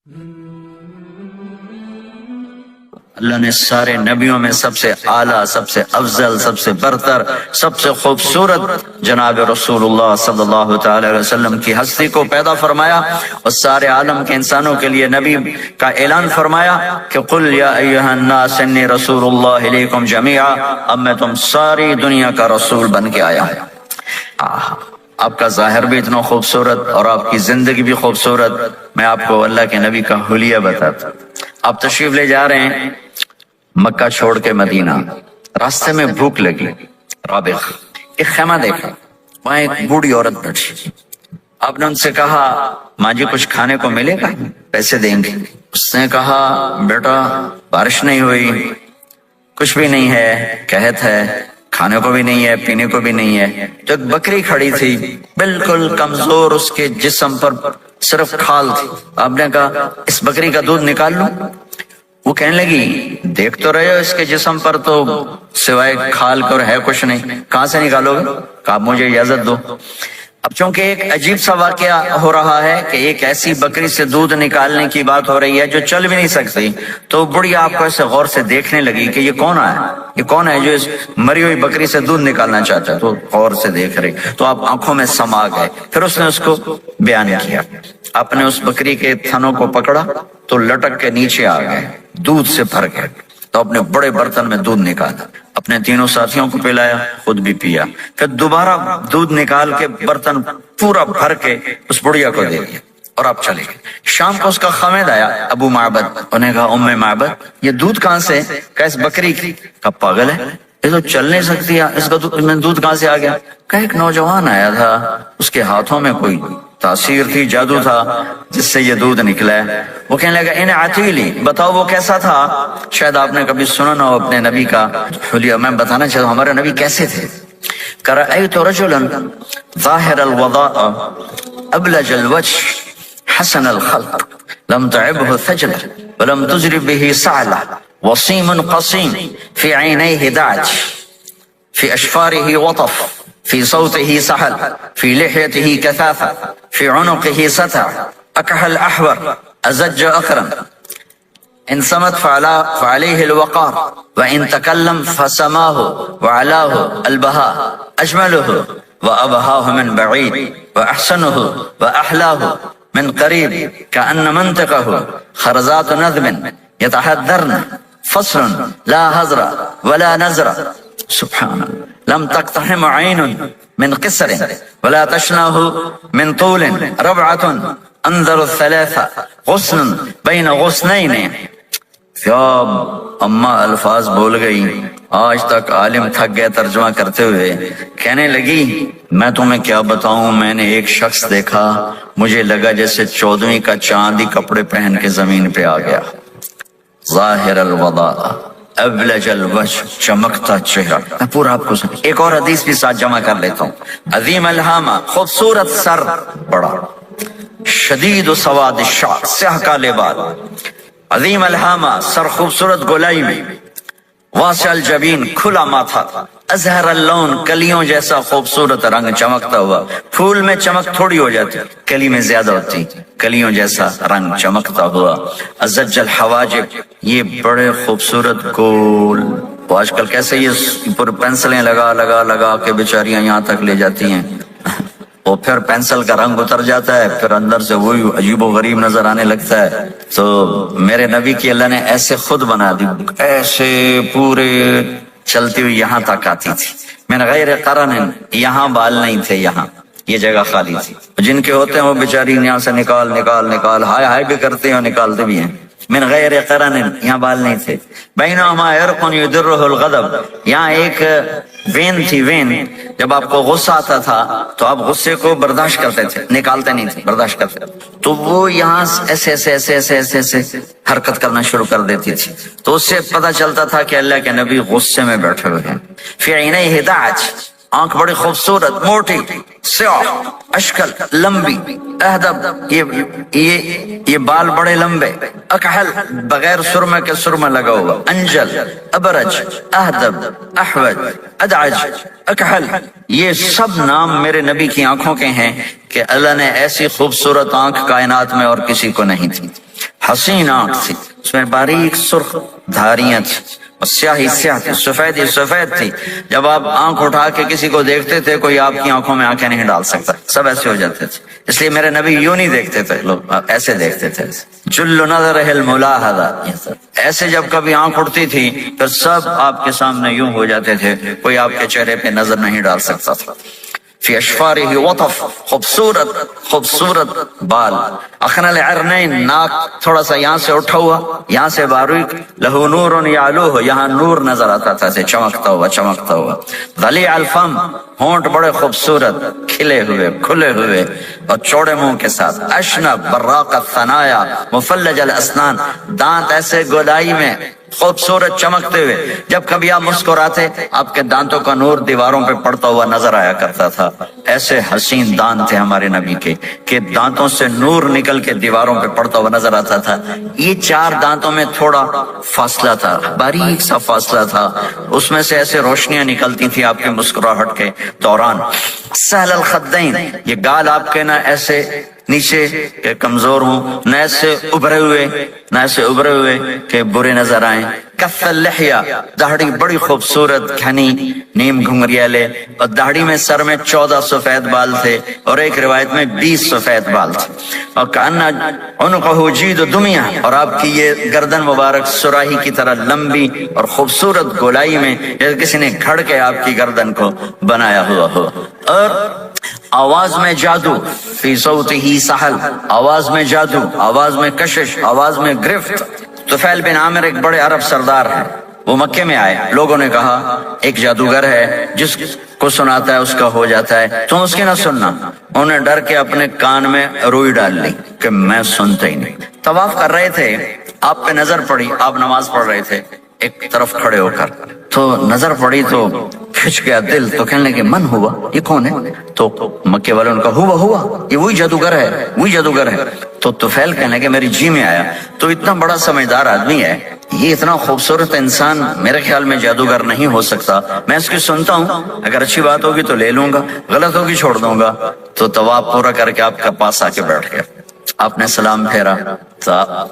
اللہ نے سارے نبیوں میں سب سے اعلیٰ، سب سے افضل، سب سے برتر، سب سے خوبصورت جناب رسول اللہ صلی اللہ تعالی علیہ وسلم کی ہستی کو پیدا فرمایا اور سارے عالم کے انسانوں کے لیے نبی کا اعلان فرمایا کہ قل یا ایھا الناس انی رسول اللہ الیکم جمیعا، اب میں تم ساری دنیا کا رسول بن کے آیا ہوں۔ آپ کا ظاہر بھی اتنا خوبصورت اور آپ کی زندگی بھی خوبصورت۔ میں آپ کو اللہ کے نبی کا حلیہ بتاتا ہوں۔ آپ تشریف لے جا رہے ہیں مکہ چھوڑ کے مدینہ، راستے میں بھوک لگی، رابغ ایک خیمہ دیکھا، وہاں ایک بوڑھی عورت بیٹھی۔ آپ نے ان سے کہا ماں جی کچھ کھانے کو ملے گا؟ پیسے دیں گے۔ اس نے کہا بیٹا بارش نہیں ہوئی، کچھ بھی نہیں ہے، قحط ہے، کھانے کو بھی نہیں ہے، پینے کو بھی نہیں ہے۔ تو ایک بکری کھڑی تھی بالکل کمزور، اس کے جسم پر صرف کھال تھی۔ آپ نے کہا اس بکری کا دودھ نکال لوں؟ وہ کہنے لگی دیکھ تو رہے ہو اس کے جسم پر تو سوائے کھال کر ہے کچھ نہیں، کہاں سے نکالو گے؟ کہا مجھے اجازت دو۔ اب چونکہ ایک عجیب سا واقعہ ہو رہا ہے کہ ایک ایسی بکری سے دودھ نکالنے کی بات ہو رہی ہے جو چل بھی نہیں سکتی، تو بڑھیا آپ کو ایسے غور سے دیکھنے لگی کہ یہ کون ہے، یہ کون ہے جو اس مری ہوئی بکری سے دودھ نکالنا چاہتا ہے؟ تو غور سے دیکھ رہی، تو آپ آنکھوں میں سما گئے۔ پھر اس نے اس کو بیان کیا، آپ نے اس بکری کے تھنوں کو پکڑا تو لٹک کے نیچے آ گئے، دودھ سے بھر گئے۔ تو اپنے بڑے برتن میں دودھ نکالا، اپنے تینوں ساتھیوں کو پلایا، خود بھی پیا، پھر دوبارہ دودھ نکال کے برتن پورا بھر کے اس بڑھیا کو دے دیا اور آپ چلے گئے۔ شام کو اس کا خامد آیا ابو معبد، انہیں کہا ام معبد یہ دودھ کہاں سے؟ کہا اس بکری کی۔ کہا پاگل ہے، یہ تو چل نہیں سکتی ہے، اس کا دودھ کہاں سے آ گیا؟ کہا ایک نوجوان آیا تھا، اس کے ہاتھوں میں کوئی تاثیر تھی، جادو تھا، جس سے یہ دودھ نکلا ہے۔ وہ کہنے لگا ان عتیلی، بتاؤ وہ کیسا تھا؟ شاید آپ نے کبھی سنا نہ ہو اپنے نبی کا حلیہ، میں بتانا چاہتا ہوں ہمارے نبی کیسے تھے۔ رأيت رجلا ظاهر الوضاء أبلج الوجه حسن الخلق لم تعبه ثجلة ولم تجرب به صعلة وصيم قصيم في عينيه دعج في أشفاره وطف في صوته سحل في لحيته كثافة في عنقه ستع أكحل أحور أزج أقرن إن صمت فعليه الوقار وإن تكلم فسماه وعلاه البهاء أجمله وأبهاه من بعيد وأحسنه وأحلاه من قريب كأن منطقه خرزات نظم يتحذرن فصل لا هزر ولا نزر سبحان لم تقتحم عين من قصر ولا تشناه من طول ربعة انظر الثلاثة غصن بين غصنين۔ کیا اماں الفاظ بول گئی، آج تک عالم تھک گئے ترجمہ کرتے ہوئے، کہنے لگی میں تمہیں کیا بتاؤں، میں نے ایک شخص دیکھا، مجھے لگا جیسے 14ویں کا چاندی کپڑے پہن کے زمین پہ آ گیا۔ ظاہر الوضاء ابلج الوجه، چمکتا چہرہ۔ میں پورا آپ کو ایک اور حدیث بھی ساتھ جمع کر لیتا ہوں۔ عظیم الہامہ، خوبصورت سر، بڑا شدید سواد الشعر، سیاہ کالے بال، عظیم الہامہ، سر خوبصورت گولائی میں، واسع الجبین، کھلا ماتھا، ازہر اللون، کلیوں جیسا خوبصورت رنگ چمکتا ہوا۔ پھول میں چمک تھوڑی ہو جاتی، کلی میں زیادہ ہوتی، کلیوں جیسا رنگ چمکتا ہوا۔ ازج الحواجب، یہ بڑے خوبصورت گول، تو آج کل کیسے یہ پر پینسلیں لگا لگا لگا کے بیچاریاں یہاں تک لے جاتی ہیں، اور پھر پینسل کا رنگ اتر جاتا ہے، پھر اندر سے وہی عجیب و غریب نظر آنے لگتا ہے۔ تو میرے نبی کی اللہ نے ایسے خود بنا دی، ایسے پورے چلتی ہوئی یہاں تک آتی تھی۔ من غیر قرن، یہاں بال نہیں تھے، یہاں یہ جگہ خالی تھی۔ جن کے ہوتے ہیں وہ بیچاری یہاں سے نکال نکال نکال ہائے ہائے بھی کرتے ہیں اور نکالتے بھی ہیں۔ من غیر قرن، یہاں بال نہیں تھے۔ بینہما عرق یدرہ الغضب، یہاں ایک وین تھی، وین، جب آپ کو غصہ آتا تھا تو آپ غصے کو برداشت کرتے تھے، نکالتے نہیں تھے، برداشت کرتے تھے، تو وہ یہاں ایسے ایسے ایسے ایسے ایسے ایسے حرکت کرنا شروع کر دیتی تھی، تو اس سے پتہ چلتا تھا کہ اللہ کے نبی غصے میں بیٹھے ہوئے ہیں۔ فی عینیہ دعج، آنکھ بڑی خوبصورت، موٹی، سیاہ، اشکل، لمبی، اہدب، یہ بال بڑے لمبے، اکحل، بغیر سرمے کے سرمہ لگا ہوا، انجل، ابرج، اہدب، احوج، ادعج، اکحل، یہ سب نام میرے نبی کی آنکھوں کے ہیں کہ اللہ نے ایسی خوبصورت آنکھ کائنات میں اور کسی کو نہیں تھی۔ حسین آنکھ تھی، اس میں باریک سرخ دھاریاں تھی اور سیاہی سیاہ تھی، سفید ہی سفید تھی. جب آپ آنکھ اٹھا کے کسی کو دیکھتے تھے کوئی آپ کی آنکھوں میں آنکھیں نہیں ڈال سکتا، سب ایسے ہو جاتے تھے. اس لیے میرے نبی یوں نہیں دیکھتے تھے، لوگ ایسے دیکھتے تھے. جل نظرہ الملاحظہ، ایسے جب کبھی آنکھ اٹھتی تھی پھر سب آپ کے سامنے یوں ہو جاتے تھے، کوئی آپ کے چہرے پہ نظر نہیں ڈال سکتا تھا. فی اشفارہ وطف، خوبصورت خوبصورت بال. اخنل عرنین، ناک تھوڑا سا یہاں سے اٹھا ہوا، یہاں سے باریک. لہو نور یعلوہ، یہاں نور نظر آتا تھا سے چمکتا ہوا چمکتا ہوا. ضلیع الفم، ہونٹ بڑے خوبصورت کھلے ہوئے کھلے ہوئے اور چوڑے منہ کے ساتھ. اشنب براق الثنایا مفلج الاسنان، دانت ایسے گودائی میں خوبصورت چمکتے ہوئے. جب کبھی آپ مسکراتے آپ کے دانتوں کا نور دیواروں پہ پڑتا ہوا نظر آیا کرتا تھا. ایسے حسین دانت تھے ہمارے نبی کے کہ دانتوں سے نور نکل کے دیواروں پہ پڑتا ہوا نظر آتا تھا. یہ 4 دانتوں میں تھوڑا فاصلہ تھا، باریک سا فاصلہ تھا، اس میں سے ایسے روشنیاں نکلتی تھی آپ کے مسکراہٹ کے دوران. سہل الخدین، یہ گال آپ کے نہ ایسے نیچے کہ کمزور ہوں، نہ ایسے ابھرے ہوئے کہ برے نظر آئیں. کف اللحیہ، داڑھی بڑی خوبصورت گھنی نیم گھنگریالے، اور داڑھی میں سر میں 14 سفید بال تھے اور ایک روایت میں 20 سفید بال تھے. اور کأن عنقہ جید دمیہ، اور آپ کی یہ گردن مبارک سراہی کی طرح لمبی اور خوبصورت گولائی میں جیسے کسی نے گھڑ کے آپ کی گردن کو بنایا ہوا ہو. اور آواز میں جادو، فی صوتہ سحل، آواز میں جادو، آواز میں کشش، آواز میں گرفت. طفیل بن عامر ایک بڑے عرب سردار ہیں، وہ مکے میں آئے. لوگوں نے کہا ایک جادوگر ہے جس کو سناتا ہے اس کا ہو جاتا ہے، تم اس کی نہ سننا. انہیں ڈر کے اپنے کان میں روئی ڈال لی کہ میں سنتا ہی نہیں. طواف کر رہے تھے، آپ پہ نظر پڑی، آپ نماز پڑھ رہے تھے ایک طرف کھڑے ہو کر، تو نظر پڑی تو کھچ گیا دل. تو کہنے لگے من ہوا، یہ کون ہے؟ تو مکے والوں نے کہا ہوا یہ وہی جادوگر ہے. تو طفیل کہنے لگے میری جی میں آیا. تو اتنا بڑا سمجھدار آدمی ہے، یہ اتنا خوبصورت انسان میرے خیال میں جادوگر نہیں ہو سکتا. میں اس کی سنتا ہوں، اگر اچھی بات ہوگی تو لے لوں گا، غلط ہوگی چھوڑ دوں گا. تو طواف پورا کر کے آپ کا پاس آ کے بیٹھ گیا. آپ نے سلام پھیرا.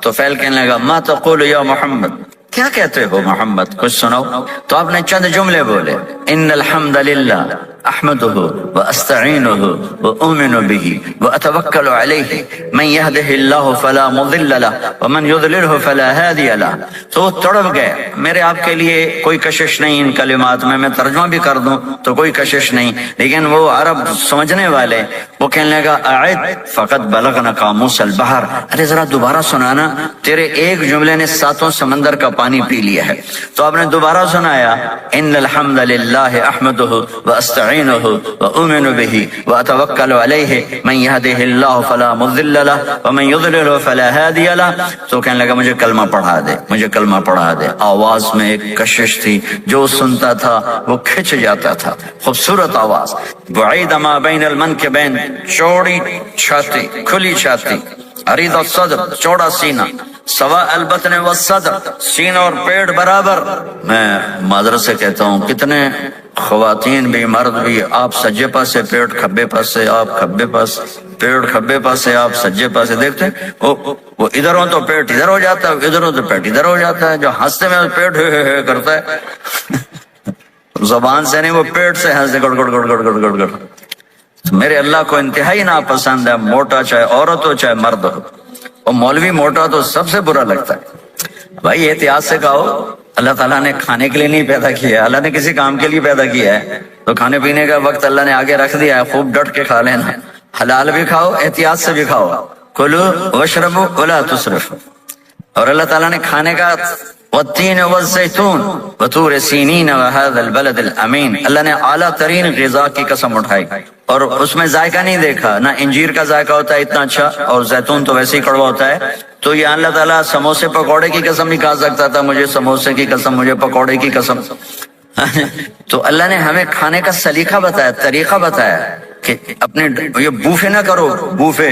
طفیل کہنے لگا ما تقول یا محمد، کیا کہتے ہو محمد، کچھ سناؤ. تو آپ نے چند جملے بولے. ان الحمد للہ احمده واستعینه واؤمن به واتوکل علیہ من یهده اللہ فلا مضل له ومن یضلله فلا ہادی له. تو وہ تڑپ گئے. میرے آپ کے لیے کوئی کشش نہیں ان کلمات میں ترجمہ بھی کر دوں تو کوئی کشش نہیں، لیکن وہ عرب سمجھنے والے وہ کہنے لگا اعد فقط بلغنا قاموس البحر، ارے ذرا دوبارہ سنانا، تیرے ایک جملے نے 7 سمندر کا پانی پی لیا ہے. تو آپ نے دوبارہ سنایا ان الحمد للہ احمده واستعینه وأؤمن به وأتوکل علیہ من یهده اللہ فلا مضل له ومن یضلل فلا ہادی له. تو کہنے لگا مجھے کلمہ پڑھا دے. آواز میں ایک کشش تھی، جو سنتا تھا وہ کھچ جاتا تھا. خوبصورت آواز. بعید ما بین المنکبین، چوڑی چھاتی کھلی چھاتی. عریض الصدر، چوڑا سینہ. سوا البطن والصدر، سینہ اور پیٹ برابر. میں معذرت سے کہتا ہوں کتنے خواتین بھی مرد بھی، آپ سجے پاسے پیٹ کھبے پاسے، آپ کھبے پاس پیٹ کھبے پاسے، آپ سجے پاسے. دیکھتے وہ ادھر ہو تو پیٹ ادھر ہو جاتا ہے، ادھر ہو تو پیٹ ادھر ہو جاتا ہے. جو ہنستے میں پیٹ ہے کرتا ہے زبان سے نہیں، وہ پیٹ سے ہنستے گڑ گڑ گڑ گڑ گڑ گڑ گڑ. میرے اللہ کو انتہائی ناپسند ہے موٹا، چاہے عورت ہو چاہے مرد ہو. اور مولوی موٹا تو سب سے برا لگتا ہے. بھائی احتیاط سے کہو، اللہ تعالیٰ نے کھانے کے لیے نہیں پیدا کیا ہے، اللہ نے کسی کام کے لیے پیدا کیا ہے. تو کھانے پینے کا وقت اللہ نے آگے رکھ دیا ہے، خوب ڈٹ کے کھا لینا. حلال بھی کھاؤ، احتیاط سے بھی کھاؤ. کلو واشربوا ولا تسرفوا. اور اللہ تعالیٰ نے کھانے کا والتین والزیتون وطور سینین وهذا البلد الامین، اللہ نے اعلیٰ ترین غذا کی قسم اٹھائی اور اس میں ذائقہ نہیں دیکھا. نہ انجیر کا ذائقہ ہوتا ہے اتنا اچھا، اور زیتون تو ویسے ہی کڑوا ہوتا ہے. تو یہ اللہ تعالیٰ سموسے پکوڑے کی قسم نہیں کھا سکتا تھا، مجھے سموسے کی قسم، مجھے پکوڑے کی قسم. تو اللہ نے ہمیں کھانے کا سلیقہ بتایا، طریقہ بتایا کہ اپنے یہ بوفے نہ کرو. بوفے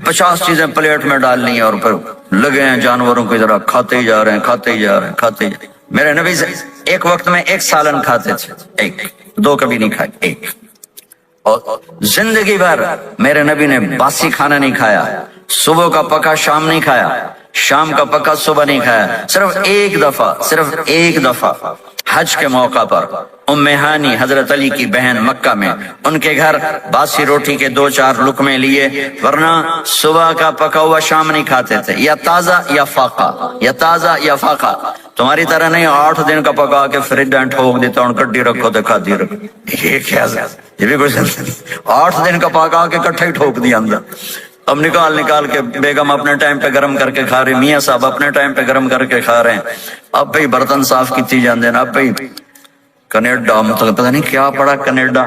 50 چیزیں پلیٹ میں ڈالنی ہیں اور پھر لگے ہیں جانوروں کی طرح کھاتے ہی جا رہے ہیں. میرے نبی سے ایک وقت میں 1 سالن کھاتے تھے، 1 2 کبھی نہیں کھائے، 1. اور زندگی بھر میرے نبی نے باسی کھانا نہیں کھایا، صبح کا پکا شام نہیں کھایا. شام کا پکا صبح نہیں کھایا، صرف ایک دفعہ حج کے موقع پر ام ہانی حضرت علی کی بہن مکہ میں، ان کے گھر باسی روٹی کے 2-4 لقمے لیے، ورنہ صبح کا پکا ہوا شام نہیں کھاتے تھے، یا تازہ یا فاقہ، تمہاری طرح نہیں 8 دن کا پکا کے فریج میں ٹھوک دیتا ہوں، کڈی رکھو تو کھاتی رکھو، یہ کیا یہ بھی کچھ نہیں، 8 دن کا پکا کے کٹھا ہی ٹھوک دیا اندر۔ اب نکال کے بیگم اپنے ٹائم پہ گرم کر کے کھا رہی، میاں صاحب اپنے ٹائم پہ گرم کر کے کھا رہے ہیں، اب بھی برتن صاف کیتی جاندے نا، اب بھی کینیڈا مطلب پتہ نہیں کیا پڑا کینیڈا۔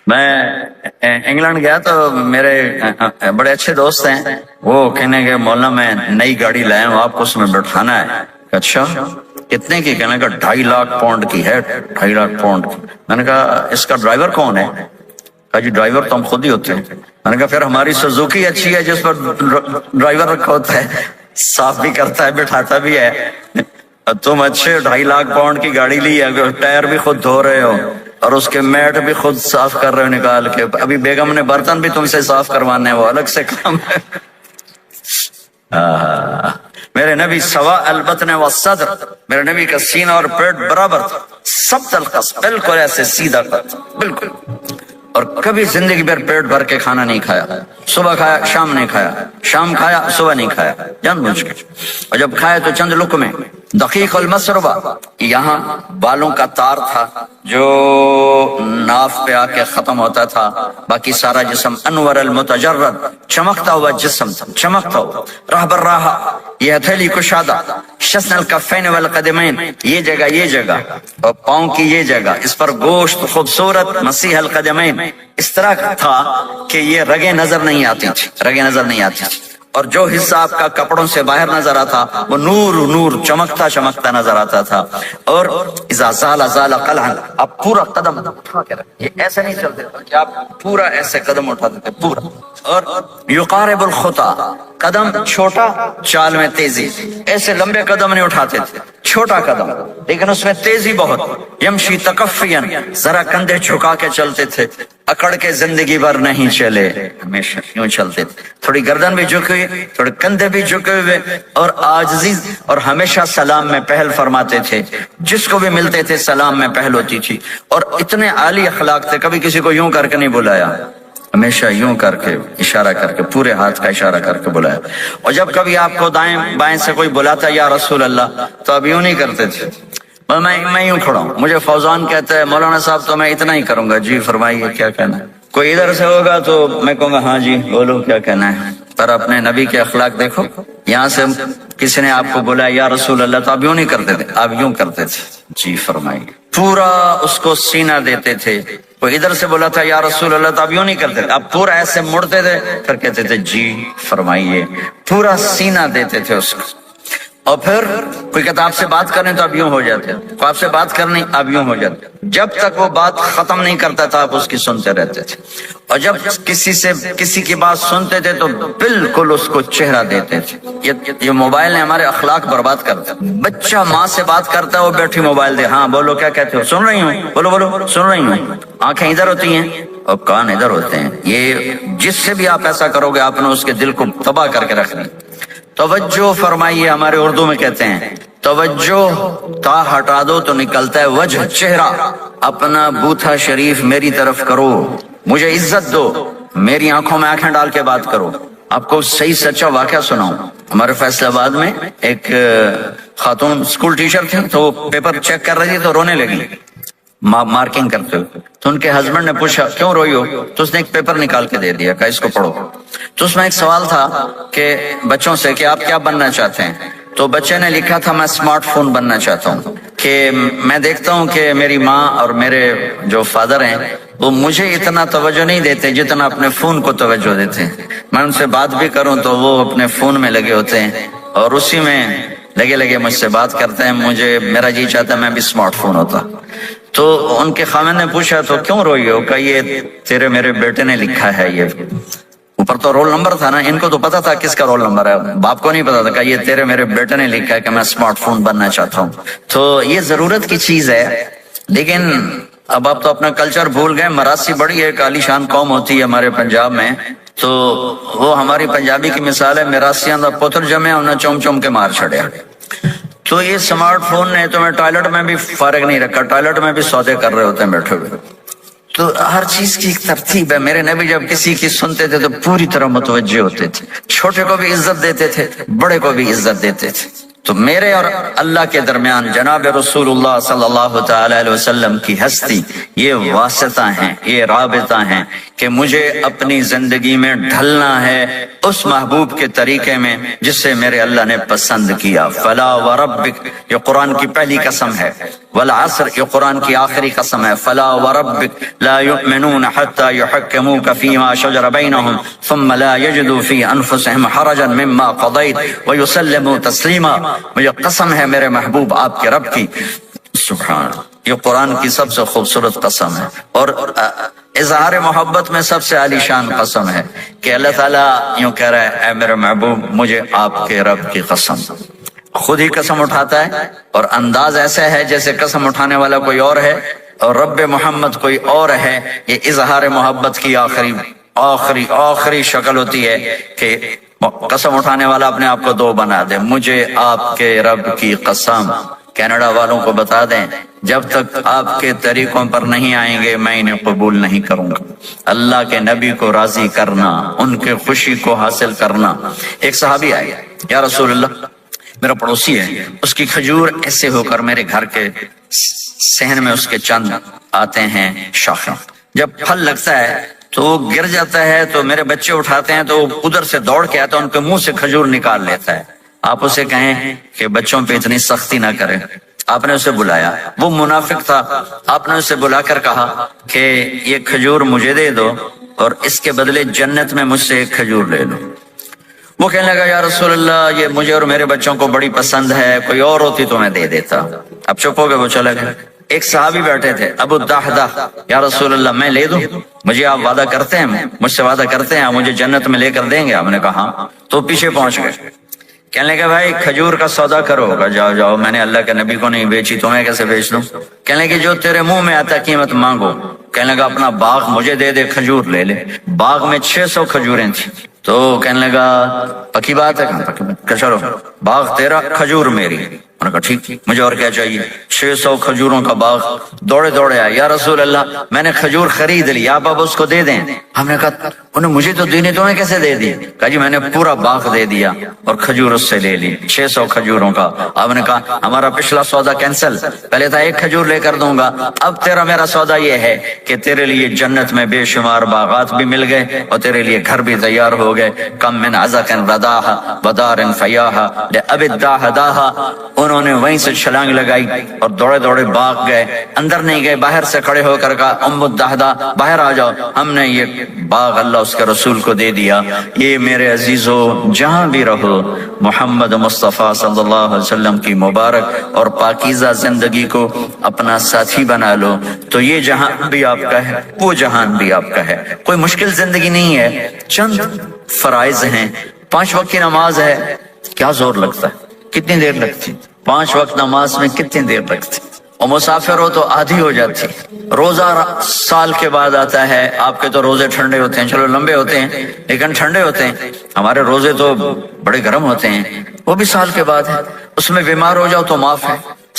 میں انگلینڈ گیا تو میرے بڑے اچھے دوست ہیں، وہ کہنے کہ مولانا میں نئی گاڑی لایا ہوں، آپ کو اس میں بٹھانا ہے۔ اچھا کتنے کی؟ کہنے کا 2.5 لاکھ پاؤنڈ کی ہے، 2.5 لاکھ پاؤنڈ کی۔ میں نے کہا اس کا ڈرائیور کون ہے؟ کہا جی ڈرائیور تو ہم خود ہی ہوتے ہیں۔ میں نے کہا پھر ہماری سوزوکی اچھی ہے جس پر ڈرائیور رکھا ہوتا ہے، صاف بھی کرتا ہے بٹھاتا بھی ہے، تم اچھے 2.5 لاکھ پاؤنڈ کی گاڑی لی ہے، ٹائر بھی خود دھو رہے ہو اور اس کے میٹ بھی خود صاف کر رہے ہو نکال کے، ابھی بیگم نے برتن بھی تم سے صاف کروانے، وہ الگ سے کام ہے۔ میرے نبی سوا البطن والصدر، میرے نبی کا سینہ اور پیٹ برابر تھا، سب تلقص، بالکل ایسے سیدھا بالکل، اور کبھی زندگی بھر پیٹ بھر کے کھانا نہیں کھایا، صبح کھایا شام نہیں کھایا، شام کھایا صبح نہیں کھایا، جان بوجھ کے، اور جب کھایا تو چند لقمے۔ دقیق المسربہ، یہاں بالوں کا تار تھا جو ناف پہ آ کے ختم ہوتا تھا، باقی سارا جسم انور المتجرد، چمکتا ہوا جسم تھا، چمکتا ہوا۔ راہ بر راہ، یہ ہتھیلی کشادہ، شسن الکفین والقدمین، یہ جگہ اور پاؤں کی یہ جگہ، اس پر گوشت خوبصورت مسیح القدمین، اس طرح تھا کہ یہ رگیں نظر نہیں آتی تھی، اور جو حصہ آپ کا کپڑوں سے باہر نظر آتا وہ نور چمکتا نظر آتا تھا۔ اور اذا زال قلعا، آپ پورا قدم اٹھا کے رکھیں، یہ ایسے نہیں چلتے تھے کہ آپ پورا ایسے قدم اٹھاتے تھے پورا، اور یقارب الخطا، قدم چھوٹا چال میں تیزی، ایسے لمبے قدم نہیں اٹھاتے تھے، چھوٹا قدم لیکن اس میں تیزی بہت۔ یمشی تکفیا، ذرا کندھے جھکا کے چلتے تھے، اکڑ کے زندگی بھر نہیں چلے، ہمیشہ یوں چلتے تھے، تھوڑی گردن بھی جھکی ہوئی، تھوڑے کندھے بھی جھکے ہوئے، اور عاجزی، اور ہمیشہ سلام میں پہل فرماتے تھے، جس کو بھی ملتے تھے سلام میں پہل ہوتی تھی، اور اتنے عالی اخلاق تھے، کبھی کسی کو یوں کر کے نہیں بلایا، ہمیشہ یوں کر کے اشارہ کر کے، پورے ہاتھ کا اشارہ کر کے بلایا۔ اور جب کبھی آپ کو دائیں بائیں سے کوئی بلاتا یا رسول اللہ، تو اب یوں نہیں کرتے تھے، میں یوں کھڑا ہوں، مجھے فوزان کہتا ہے مولانا صاحب تو میں اتنا ہی کروں گا، جی فرمائیے کیا کہنا ہے۔ کوئی ادھر سے ہوگا تو میں کہوں گا ہاں جی بولو کیا کہنا ہے، پر اپنے نبی کے اخلاق دیکھو، یہاں سے کسی نے آپ کو بولا یا رسول اللہ تو آپ یوں نہیں کرتے تھے، آپ یوں کرتے تھے، جی فرمائیے، پورا اس کو سینہ دیتے تھے۔ کوئی ادھر سے بولا تھا یا رسول اللہ تو آپ یوں نہیں کرتے تھے، آپ پورا ایسے مڑتے تھے، پھر کہتے تھے جی فرمائیے، پورا سینہ دیتے تھے اس کو۔ اور پھر کوئی کہتا آپ سے بات کریں تو آپ یوں ہو جاتے، کوئی آپ سے بات کرنی آپ یوں ہو جاتے، جب تک وہ بات ختم نہیں کرتا تھا آپ اس کی سنتے رہتے تھے، اور جب کسی کی بات سنتے تھے تو بالکل اس کو چہرہ دیتے تھے۔ یہ موبائل نے ہمارے اخلاق برباد کرتا ہے۔ بچہ ماں سے بات کرتا ہے، وہ بیٹھی موبائل دے، ہاں بولو کیا کہتے ہو، سن رہی ہوں، بولو سن رہی ہوں، آنکھیں ادھر ہوتی ہیں اور کان ادھر ہوتے ہیں۔ یہ جس سے بھی آپ ایسا کرو گے آپ نے اس کے دل کو تباہ کر کے رکھ دیا۔ توجہ فرمائیے، ہمارے اردو میں کہتے ہیں توجہ، تا ہٹا دو تو نکلتا ہے وجہ، چہرہ، اپنا بوتھا شریف میری طرف کرو، مجھے عزت دو، میری آنکھوں میں آنکھیں ڈال کے بات کرو۔ آپ کو صحیح سچا واقعہ سناؤں، ہمارے فیصل آباد میں ایک خاتون اسکول ٹیچر تھی، تو وہ پیپر چیک کر رہی تھی تو رونے لگی مارکنگ کرتے ہوئے، تو ان کے ہسبینڈ نے پوچھا کیوں روئی ہو، تو اس نے ایک پیپر نکال کے دے دیا، کہا اس کو پڑھو۔ تو اس میں ایک سوال تھا کہ بچوں سے کہ آپ کیا بننا چاہتے ہیں، تو بچے نے لکھا تھا میں اسمارٹ فون بننا چاہتا ہوں، کہ میں دیکھتا ہوں کہ میری ماں اور میرے جو فادر ہیں وہ مجھے اتنا توجہ نہیں دیتے جتنا اپنے فون کو توجہ دیتے ہیں، میں ان سے بات بھی کروں تو وہ اپنے فون میں لگے ہوتے ہیں اور اسی میں لگے مجھ سے بات کرتے ہیں، میرا جی چاہتا ہے میں بھی اسمارٹ فون ہوتا۔ تو ان کے خاوند نے پوچھا تو کیوں روئی ہو، کہ یہ تیرے میرے بیٹے نے لکھا ہے، یہ اوپر تو رول نمبر تھا نا، ان کو تو پتا تھا کس کا رول نمبر ہے، باپ کو نہیں پتا تھا، کہ یہ تیرے میرے بیٹے نے لکھا ہے کہ میں اسمارٹ فون بننا چاہتا ہوں۔ تو یہ ضرورت کی چیز ہے، لیکن اب آپ تو اپنا کلچر بھول گئے. مراسی بڑی ایک عالیشان قوم ہوتی ہے ہمارے پنجاب میں, تو وہ ہماری پنجابی کی مثال ہے, میراسیاں دا پتر جمے انہیں چوم چوم کے مار چھڑیا. تو یہ سمارٹ فون نے تمہیں ٹوائلٹ میں بھی فارغ نہیں رکھا, ٹوائلٹ میں بھی سودے کر رہے ہوتے ہیں بیٹھے ہوئے. تو ہر چیز کی ایک ترتیب ہے. میرے نبی جب کسی کی سنتے تھے تو پوری طرح متوجہ ہوتے تھے, چھوٹے کو بھی عزت دیتے تھے, بڑے کو بھی عزت دیتے تھے. تو میرے اور اللہ کے درمیان جناب رسول اللہ صلی اللہ تعالی علیہ وسلم کی ہستی, یہ واسطہ ہیں, یہ رابطہ ہیں کہ مجھے اپنی زندگی میں ڈھلنا ہے اس محبوب کے طریقے میں جس سے میرے اللہ نے پسند کیا. فلا وربک, یہ قرآن کی پہلی قسم ہے. والعصر, یہ قرآن کی آخری قسم ہے. فلا وربک لا یؤمنون حتی یحکموک فیما شجر بینہم ثم لا یجدوا فی انفسہم حرجا مما قضیت ویسلموا تسلیما. مجھے قسم ہے میرے محبوب آپ کے رب کی. سبحان, یہ قرآن کی سب سے خوبصورت قسم ہے اور اظہار محبت میں سب سے عالی شان قسم ہے کہ اللہ تعالیٰ یوں کہہ رہا ہے, اے میرے محبوب مجھے آپ کے رب کی قسم. خود ہی قسم اٹھاتا ہے اور انداز ایسا ہے جیسے قسم اٹھانے والا کوئی اور ہے اور رب محمد کوئی اور ہے. یہ اظہار محبت کی آخری شکل ہوتی ہے کہ قسم اٹھانے والا اپنے آپ کو دو بنا دے. مجھے آپ کے رب کی قسم. کینیڈا والوں کو بتا دیں, جب تک آپ کے طریقوں پر نہیں آئیں گے میں انہیں قبول نہیں کروں گا. اللہ کے نبی کو راضی کرنا, ان کے خوشی کو حاصل کرنا. ایک صحابی آئے, یا رسول اللہ میرا پڑوسی ہے, اس کی کھجور ایسے ہو کر میرے گھر کے صحن میں اس کے چند آتے ہیں شاخیں, جب پھل لگتا ہے تو وہ گر جاتا ہے تو میرے بچے اٹھاتے ہیں تو ادھر سے دوڑ کے آتا ہے, ان کے منہ سے کھجور نکال لیتا ہے. آپ اسے کہیں کہ بچوں پہ اتنی سختی نہ کریں. آپ نے اسے بلایا, وہ منافق تھا, آپ نے اسے بلا کر کہا کہ یہ کھجور مجھے دے دو اور اس کے بدلے جنت میں مجھ سے ایک کھجور لے لو. وہ کہنے لگا یا رسول اللہ یہ مجھے اور میرے بچوں کو بڑی پسند ہے, کوئی اور ہوتی تو میں دے دیتا. اب چپ ہو گئے, وہ چلے گئے. ایک صحابی بیٹھے تھے ابو الدحدہ, یا رسول اللہ میں لے دوں, مجھے آپ وعدہ کرتے ہیں, مجھ سے وعدہ کرتے ہیں مجھے جنت میں لے کر دیں گے؟ ہم نے کہا ہاں. تو پیچھے پہنچ گئے, کہنے لگے بھائی کھجور کا سودا کرو. جاؤ جاؤ, میں نے اللہ کے نبی کو نہیں بیچی, تمہیں کیسے بیچ دوں؟ کہنے لگے جو تیرے منہ میں آتا قیمت مانگو. کہنے لگا اپنا باغ مجھے دے دے, کھجور لے لے. باغ میں 600 کھجوریں تھیں. تو کہنے لگا پکی بات ہے, کہ چلو باغ تیرا کھجور میری. انہوں نے کہا ٹھیک, مجھے اور کیا چاہیے. 600 کھجوروں کا باغ. دوڑے دوڑے آئے, یا رسول اللہ میں نے کھجور خرید لی, آپ اب اس کو دے دیں. ہم نے کہا انہیں مجھے تو دینی, تمہیں کیسے دے دی؟ کہا جی میں نے پورا باغ دے دیا اور کھجور اس سے لے لی 600 کھجوروں کا. آپ نے کہا ہمارا پچھلا سودا کینسل, پہلے تھا ایک کھجور لے کر دوں گا, اب تیرا میرا سودا یہ ہے کہ تیرے لیے جنت میں بے شمار باغات بھی مل گئے اور تیرے لیے گھر بھی تیار ہو گئے. کم من عزق رداہا ودار فیاہا لأب الداہ داہا. انہوں نے وہیں سے چھلانگ لگائی اور دوڑے دوڑے باغ گئے, اندر نہیں گئے, باہر سے کھڑے ہو کر کہا ام الدحدہ باہر آ جاؤ, ہم نے یہ باغ اللہ اس کے رسول کو دے دیا. یہ میرے عزیزو جہاں بھی رہو محمد مصطفیٰ صلی اللہ علیہ وسلم کی مبارک اور پاکیزہ زندگی کو اپنا ساتھی بنا لو, تو یہ جہان بھی آپ کا ہے, وہ جہان بھی آپ کا ہے. کوئی مشکل زندگی نہیں ہے, چند فرائض ہیں, 5 وقت کی نماز ہے, کیا زور لگتا ہے, کتنی دیر لگتی, 5 وقت نماز میں کتنی دیر لگتی, اور مسافر ہو تو آدھی ہو جاتی. روزہ سال کے بعد آتا ہے, آپ کے تو روزے ٹھنڈے ہوتے ہیں, چلو لمبے ہوتے ہیں لیکن ٹھنڈے ہوتے ہیں, ہمارے روزے تو بڑے گرم ہوتے ہیں, وہ بھی سال کے بعد ہے. اس میں بیمار ہو جاؤ تو معاف ہے,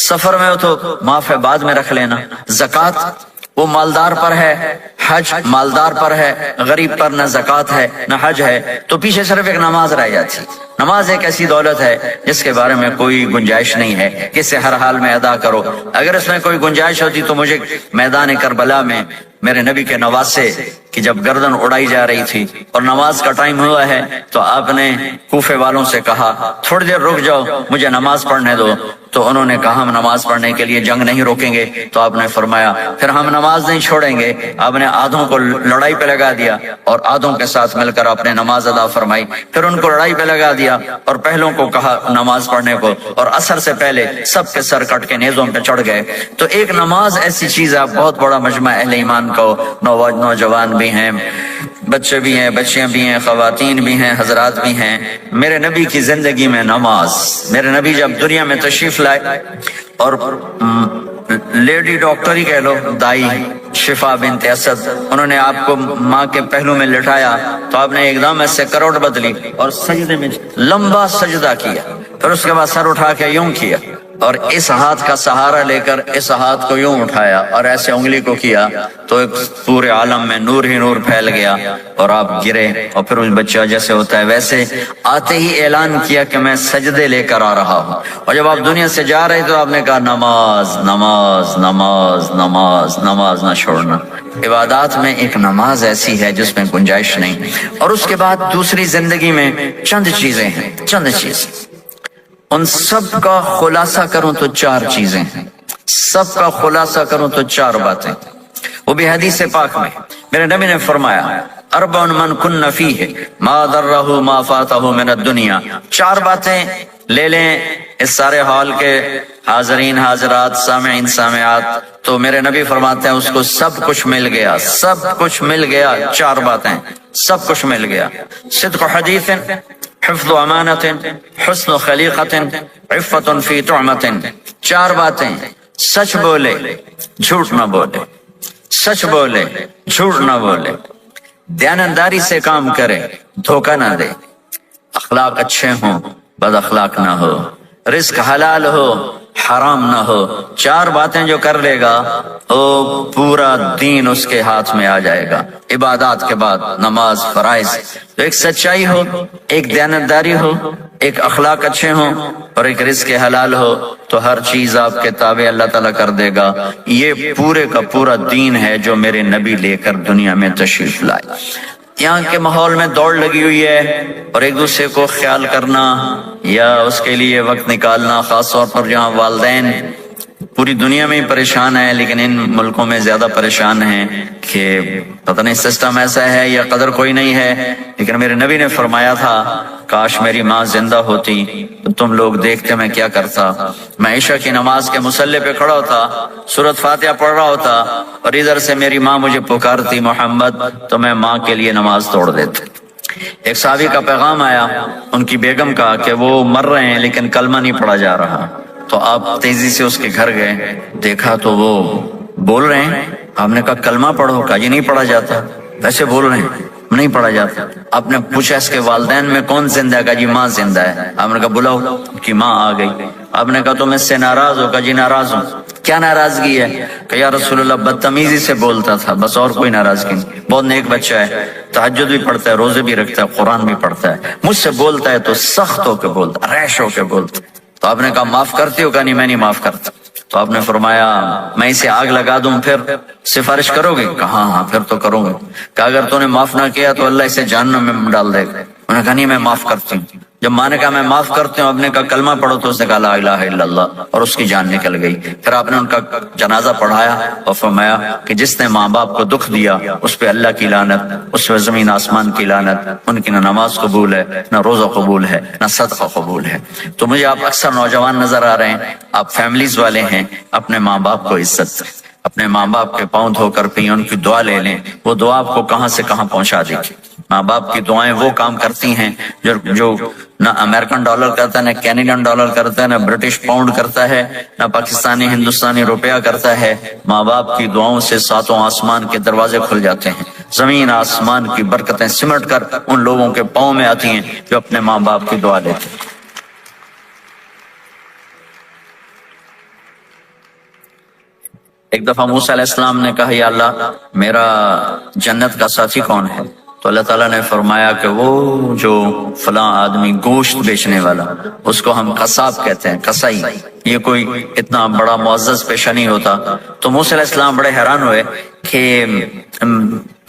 سفر میں ہو تو معاف ہے, بعد میں رکھ لینا. زکوٰۃ وہ مالدار پر ہے, حج مالدار پر ہے, غریب پر نہ زکوٰۃ ہے نہ حج ہے, تو پیچھے صرف ایک نماز رہ جاتی. نماز ایک ایسی دولت ہے جس کے بارے میں کوئی گنجائش نہیں ہے کہ اسے ہر حال میں ادا کرو. اگر اس میں کوئی گنجائش ہوتی تو مجھے میدان کربلا میں میرے نبی کے نواسے کی جب گردن اڑائی جا رہی تھی اور نماز کا ٹائم ہوا ہے تو آپ نے کوفے والوں سے کہا تھوڑی دیر رک جاؤ, مجھے نماز پڑھنے دو. تو انہوں نے کہا ہم نماز پڑھنے کے لیے جنگ نہیں روکیں گے. تو آپ نے فرمایا پھر ہم نماز نہیں چھوڑیں گے. آپ نے آدھوں کو لڑائی پہ لگا دیا اور آدھوں کے ساتھ مل کر آپ نے نماز ادا فرمائی. پھر ان کو لڑائی پہ لگا دیا اور پہلوں کو کہا نماز پڑھنے کو, اور عصر سے پہلے سب کے سر کٹ کے نیزوں پہ چڑھ گئے. تو ایک نماز ایسی چیز ہے, بہت بڑا مجمع اہل ایمان کو, نوجوان بھی ہیں, بچے بھی ہیں, بچیاں بھی ہیں, خواتین بھی ہیں, حضرات بھی ہیں. میرے نبی کی زندگی میں نماز, میرے نبی جب دنیا میں تشریف لائے اور لیڈی ڈاکٹر ہی کہہ لو، دائی شفا بنت اسد، انہوں نے آپ کو ماں کے پہلو میں لٹایا تو آپ نے ایک دم ایسے کروٹ بدلی اور سجدے میں لمبا سجدہ کیا، پھر اس کے بعد سر اٹھا کے یوں کیا اور اس ہاتھ کا سہارا لے کر اس ہاتھ کو یوں اٹھایا اور ایسے انگلی کو کیا تو ایک پورے عالم میں نور ہی نور پھیل گیا اور آپ گرے، اور پھر اس بچہ جیسے ہوتا ہے ویسے آتے ہی اعلان کیا کہ میں سجدے لے کر آ رہا ہوں، اور جب آپ دنیا سے جا رہے تو آپ نے کہا نماز نماز نماز نماز نماز نہ چھوڑنا۔ عبادات میں ایک نماز ایسی ہے جس میں گنجائش نہیں۔ اور اس کے بعد دوسری زندگی میں چند چیزیں ہیں، چند چیزیں، ان سب کا خلاصہ کروں تو چار چیزیں ہیں، سب کا خلاصہ کروں تو چار باتیں، وہ بھی حدیث پاک میں میرے نبی نے فرمایا اربع من کن فیہ ما ضرہ ما فاتہ من الدنیا، چار باتیں لے لیں اس سارے ہال کے حاضرین حاضرات سامعین سامعات، تو میرے نبی فرماتے ہیں اس کو سب کچھ مل گیا، سب کچھ مل گیا، چار باتیں سب کچھ مل گیا، صدق حدیث، حفظ امانت، حسن خلیقت، عفت فی طعمت، چار باتیں، سچ بولے جھوٹ نہ بولے، سچ بولے جھوٹ نہ بولے، دیانتداری سے کام کرے دھوکہ نہ دے، اخلاق اچھے ہوں بد اخلاق نہ ہو، رزق حلال ہو حرام نہ ہو، چار باتیں جو کر لے گا وہ پورا دین اس کے ہاتھ میں آ جائے گا۔ عبادات کے بعد نماز فرائض، تو ایک سچائی ہو، ایک دیانتداری ہو، ایک اخلاق اچھے ہوں اور ایک رزق حلال ہو تو ہر چیز آپ کے تابع اللہ تعالیٰ کر دے گا۔ یہ پورے کا پورا دین ہے جو میرے نبی لے کر دنیا میں تشریف لائے۔ یہاں کے ماحول میں دوڑ لگی ہوئی ہے اور ایک دوسرے کو خیال کرنا یا اس کے لیے وقت نکالنا، خاص طور پر جہاں والدین پوری دنیا میں ہی پریشان ہیں لیکن ان ملکوں میں زیادہ پریشان ہیں کہ پتہ نہیں سسٹم ایسا ہے یا قدر کوئی نہیں ہے، لیکن میرے نبی نے فرمایا تھا کاش میری ماں زندہ ہوتی تو تم لوگ دیکھتے میں کیا کرتا، میں عشاء کی نماز کے مصلی پہ کھڑا ہوتا، سورۃ فاتحہ پڑھ رہا ہوتا اور ادھر سے میری ماں مجھے پکارتی محمد، تو میں ماں کے لیے نماز توڑ دیتا۔ ایک صحابی کا پیغام آیا ان کی بیگم کا کہ وہ مر رہے ہیں لیکن کلمہ نہیں پڑھا جا رہا، تو آپ تیزی سے اس کے گھر گئے، دیکھا تو وہ بول رہے ہیں، آپ نے کہا کلمہ پڑھو، کہا یہ نہیں پڑھا جاتا، ویسے بول رہے ہیں نہیں پڑھا جاتا۔ آپ نے پوچھا اس کے والدین میں کون زندہ ہے، کہا جی ماں زندہ ہے۔ آپ نے کہا بلاؤ، کہ ماں آ گئی۔ آپ نے کہا تم اس سے ناراض ہو، کہا جی ناراض ہوں۔ کیا ناراضگی ہے، کہ یا رسول اللہ بدتمیزی سے بولتا تھا، بس اور کوئی ناراضگی نہیں، بہت نیک بچہ ہے، تہجد بھی پڑھتا ہے، روزے بھی رکھتا ہے، قرآن بھی پڑھتا ہے، مجھ سے بولتا ہے تو سخت ہو کے بولتا، ریش ہو کے بولتا۔ تو آپ نے کہا معاف کرتی ہو، کہا نہیں میں نہیں معاف کرتا۔ تو آپ نے فرمایا میں اسے آگ لگا دوں پھر سفارش کرو گے، کہا ہاں پھر تو کروں گا۔ کہ اگر تو نے معاف نہ کیا تو اللہ اسے جہنم میں ڈال دے گا۔ انہوں نے کہا نہیں میں معاف کرتی ہوں۔ جب ماں نے کہا میں معاف کرتی ہوں، آپ نے کہا کلمہ پڑھو، تو اس نے کہا لا الہ الا اللہ، اور اس کی جان نکل گئی۔ پھر آپ نے ان کا جنازہ پڑھایا اور فرمایا کہ جس نے ماں باپ کو دکھ دیا اس پہ اللہ کی لعنت، اس پہ زمین آسمان کی لعنت، ان کی نہ نماز قبول ہے نہ روزہ قبول ہے نہ صدقہ قبول ہے۔ تو مجھے آپ اکثر نوجوان نظر آ رہے ہیں، آپ فیملیز والے ہیں، اپنے ماں باپ کو عزت دیں، اپنے ماں باپ کے پاؤں دھو کر پئیں، ان کی دعا لے لیں، وہ دعا آپ کو کہاں سے کہاں پہنچا دے گی۔ ماں باپ کی دعائیں وہ کام کرتی ہیں جو نہ امریکن ڈالر کرتا ہے، نہ کینیڈین ڈالر کرتا ہے، نہ برٹش پاؤنڈ کرتا ہے، نہ پاکستانی ہندوستانی روپیہ کرتا ہے۔ ماں باپ کی دعاؤں سے ساتوں آسمان کے دروازے کھل جاتے ہیں، زمین آسمان کی برکتیں سمٹ کر ان لوگوں کے پاؤں میں آتی ہیں جو اپنے ماں باپ کی دعا لیتے ہیں۔ ایک دفعہ موسیٰ علیہ السلام نے کہا یا اللہ میرا جنت کا ساتھی کون ہے؟ تو اللہ تعالیٰ نے فرمایا کہ وہ جو فلاں آدمی گوشت بیچنے والا، اس کو ہم قصاب کہتے ہیں، قصائی، یہ کوئی اتنا بڑا معزز پیشہ نہیں ہوتا۔ تو موسیٰ علیہ السلام بڑے حیران ہوئے کہ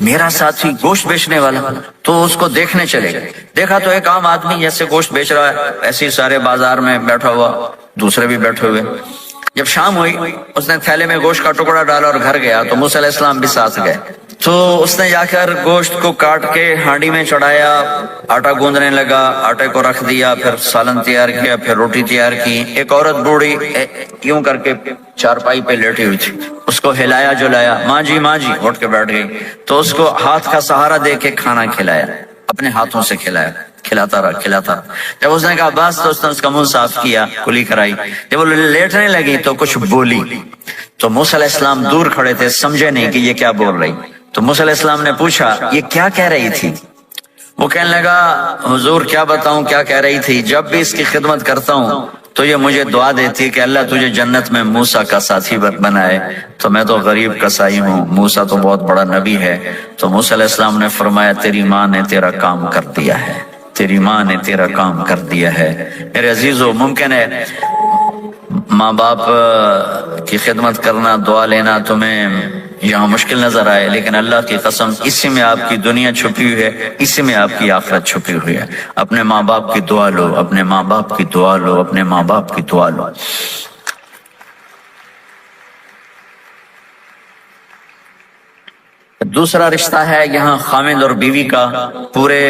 میرا ساتھی گوشت بیچنے والا، تو اس کو دیکھنے چلے گئے۔ دیکھا تو ایک عام آدمی جیسے گوشت بیچ رہا ہے، ایسے ہی سارے بازار میں بیٹھا ہوا، دوسرے بھی بیٹھے ہوئے۔ جب شام ہوئی اس نے تھیلے میں گوشت کا ٹکڑا ڈالا اور گھر گیا، تو موسیٰ علیہ السلام بھی ساتھ گئے۔ تو اس نے جا کر گوشت کو کاٹ کے ہانڈی میں چڑھایا، آٹا گوندنے لگا، آٹے کو رکھ دیا، پھر سالن تیار کیا، پھر روٹی تیار کی۔ ایک عورت بوڑھی یوں کر کے چارپائی پہ لیٹی ہوئی تھی، اس کو ہلایا جلایا، ماں جی اٹھ کے بیٹھ گئی، تو اس کو ہاتھ کا سہارا دے کے کھانا کھلایا۔ اپنے ہاتھوں سے کھلاتا رہا۔ جب اس نے کہا بس تو اس نے اس کا منہ صاف کیا، کلی کرائی۔ جب وہ لیٹنے لگی تو کچھ بولی، تو موسیٰ علیہ السلام دور کھڑے تھے، سمجھے نہیں کہ یہ کیا بول رہی۔ تو موسیٰ علیہ السلام نے پوچھا یہ کیا کہہ رہی تھی؟ وہ کہنے لگا حضور کیا بتاؤں کیا کہہ رہی تھی، جب بھی اس کی خدمت کرتا ہوں تو یہ مجھے دعا دیتی ہے کہ اللہ تجھے جنت میں موسیٰ کا ساتھی بنائے، تو میں تو غریب کسائی ہوں، موسیٰ تو بہت بڑا نبی ہے۔ تو موسیٰ علیہ السلام نے فرمایا تیری ماں نے تیرا کام کر دیا ہے، تیری ماں نے تیرا کام کر دیا ہے۔ میرے عزیزو، ممکن ہے ماں باپ کی خدمت کرنا، دعا لینا تمہیں یہاں مشکل نظر آئے، لیکن اللہ کی قسم اسی میں آپ کی دنیا چھپی ہوئی ہے، اسی میں آپ کی آخرت چھپی ہوئی ہے۔ اپنے ماں باپ کی دعا لو، اپنے ماں باپ کی دعا لو، اپنے ماں باپ کی دعا لو۔ دوسرا رشتہ ہے یہاں خاوند اور بیوی کا۔ پورے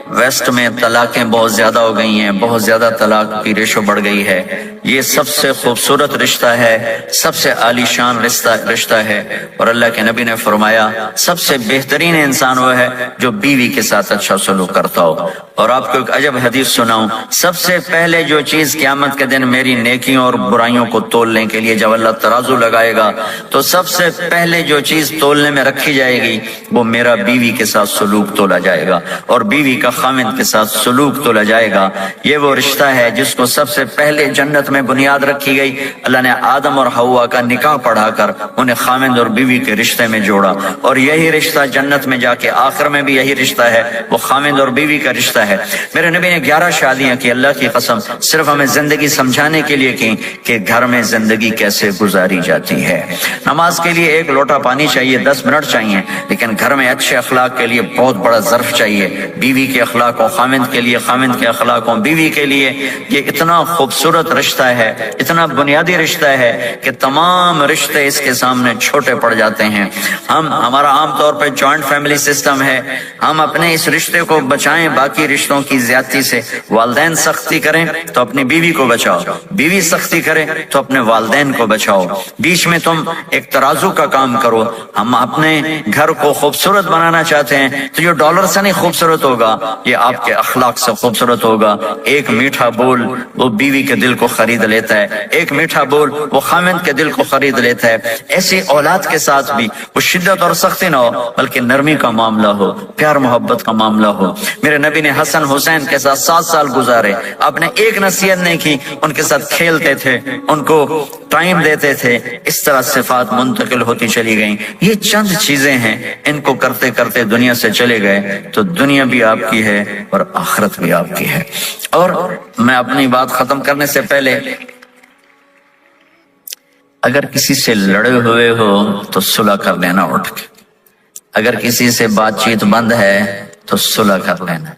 ویسٹ میں طلاقیں بہت زیادہ ہو گئی ہیں، بہت زیادہ طلاق کی ریشو بڑھ گئی ہے۔ یہ سب سے خوبصورت رشتہ ہے، سب سے عالی شان رشتہ ہے، اور اللہ کے نبی نے فرمایا سب سے بہترین انسان وہ ہے جو بیوی کے ساتھ اچھا سلوک کرتا ہو۔ اور آپ کو ایک عجب حدیث سناؤں، سب سے پہلے جو چیز قیامت کے دن میری نیکیوں اور برائیوں کو تولنے کے لیے جب اللہ ترازو لگائے گا تو سب سے پہلے جو چیز تولنے میں رکھی جائے گی وہ میرا بیوی کے ساتھ سلوک تولا جائے گا، اور بیوی کا خاوند کے ساتھ سلوک تولا جائے گا۔ یہ وہ رشتہ ہے جس کو سب سے پہلے جنت میں بنیاد رکھی گئی۔ اللہ نے آدم اور حوا کا نکاح پڑھا کر انہیں خاوند اور بیوی کے رشتے میں جوڑا، اور یہی رشتہ جنت میں جا کے آخر میں بھی یہی رشتہ ہے، وہ خاوند اور بیوی کا رشتہ ہے۔ میرے نبی نے 11 شادیاں کی، اللہ کی قسم صرف ہمیں زندگی سمجھانے کے لیے کی کہ گھر میں زندگی کیسے گزاری جاتی ہے۔ نماز کے لیے ایک لوٹا پانی چاہیے، 10 منٹ چاہیے، لیکن گھر میں اچھے اخلاق کے لیے بہت بڑا ظرف چاہیے۔ بیوی کے اخلاق و خاوند کے لیے، خاوند کے اخلاق و بیوی کے لیے، یہ اتنا خوبصورت رشتہ ہے، اتنا بنیادی رشتہ ہے کہ تمام رشتے اس کے سامنے چھوٹے پڑ جاتے ہیں۔ ہمارا عام طور پہ جوائنٹ فیملی سسٹم ہے، ہم اپنے اس رشتے کو بچائیں باقی رشتوں کی زیادتی سے۔ والدین سختی کریں تو اپنی بیوی کو بچاؤ، بیوی سختی کرے تو اپنے والدین کو بچاؤ، بیچ میں تم ایک ترازو کا کام کرو۔ ہم اپنے گھر کو خوبصورت بنانا چاہتے ہیں تو یہ ڈالر سے نہیں خوبصورت ہوگا، یہ آپ کے اخلاق سے خوبصورت ہوگا۔ ایک میٹھا بول وہ بیوی کے دل کو خرید لیتا ہے، ایک میٹھا بول وہ خاوند کے دل کو خرید لیتا ہے۔ ایسی اولاد کے ساتھ بھی وہ شدت اور سختی نہ ہو، بلکہ نرمی کا معاملہ ہو، پیار محبت کا معاملہ ہو۔ میرے نبی نے حسن حسین کے ساتھ 7 سال گزارے، آپ نے ایک نصیحت نہیں کی، ان کے ساتھ کھیلتے تھے، ان کو ٹائم دیتے تھے، اس طرح صفات منتقل ہوتی چلی گئیں۔ یہ چند چیزیں ہیں، ان کو کرتے کرتے دنیا سے چلے گئے تو دنیا بھی آپ کی ہے اور آخرت بھی آپ کی ہے۔ اور میں اپنی بات ختم کرنے سے پہلے، اگر کسی سے لڑے ہوئے ہو تو صلح کر لینا اٹھ کے، اگر کسی سے بات چیت بند ہے تو صلح کر لینا۔